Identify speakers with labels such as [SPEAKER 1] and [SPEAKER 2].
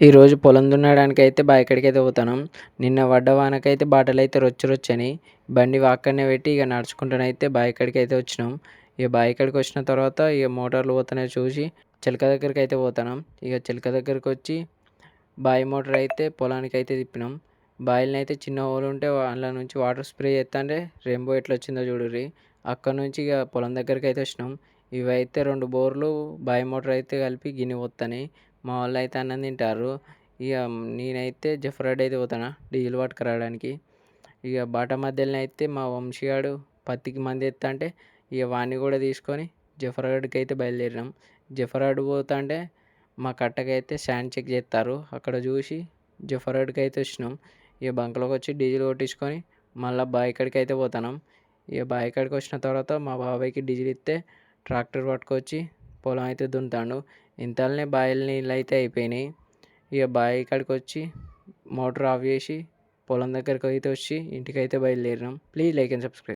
[SPEAKER 1] ఈరోజు పొలం దున్నడానికి అయితే బావి కాడికి అయితే పోతున్నాం. నిన్న పడ్డ వానకైతే బాటలు అయితే రొచ్చని బండి అక్కడనే పెట్టి ఇక నడుచుకుంటూనైతే బావి కాడికి అయితే వచ్చినాం. ఇక బావి కాడికి వచ్చిన తర్వాత ఇక మోటార్లు పోతున్నాయి చూసి చిలక దగ్గరికి అయితే పోతున్నాం. ఇక చిలక దగ్గరికి వచ్చి బావి మోటార్ అయితే పొలానికి అయితే తిప్పినాం. బావిలని అయితే చిన్న హోల్ ఉంటే అందులో నుంచి వాటర్ స్ప్రే చేస్తుంటే రెయిన్బో ఎట్లా వచ్చిందో చూడుర్రి. అక్కడ నుంచి ఇక పొలం దగ్గరికి అయితే వచ్చినాం. ఇవైతే 2 బోర్లు బావి మోటార్ అయితే కలిపి గిన్నె పోతున్నాయి. మా వాళ్ళు అయితే అన్నం తింటారు. ఇక నేనైతే జఫరాడ్ అయితే పోతాను డీజిల్ పట్టుకురావడానికి. ఇక బాట మధ్యలో అయితే మా వంశీగాడు పత్తికి మంది ఎత్తా అంటే ఇక వాడిని కూడా తీసుకొని జఫరాడ్కి అయితే బయలుదేరినాం. జఫరాడ్ పోతుంటే మా కట్టకైతే శాండ్ చెక్ చేస్తారు. అక్కడ చూసి జఫరాడ్కి అయితే వచ్చినాం. ఇక బంక్లోకి వచ్చి డీజిల్ కొట్టించుకొని మళ్ళీ బావి కాడికి అయితే పోతున్నాం. ఇక బావి కాడికి వచ్చిన తర్వాత మా బాబాయ్కి డీజిల్ ఇస్తే ట్రాక్టర్ పట్టుకొచ్చి పొలం అయితే దున్నుతాడు. ఇంతలోనే బావిలో నీళ్ళు అయితే అయిపోయినాయి. ఇక బావి కాడికి వచ్చి మోటార్ ఆఫ్ చేసి పొలం దగ్గరికి అయితే వచ్చి ఇంటికి అయితే బయలుదేరినాం. Please like and subscribe.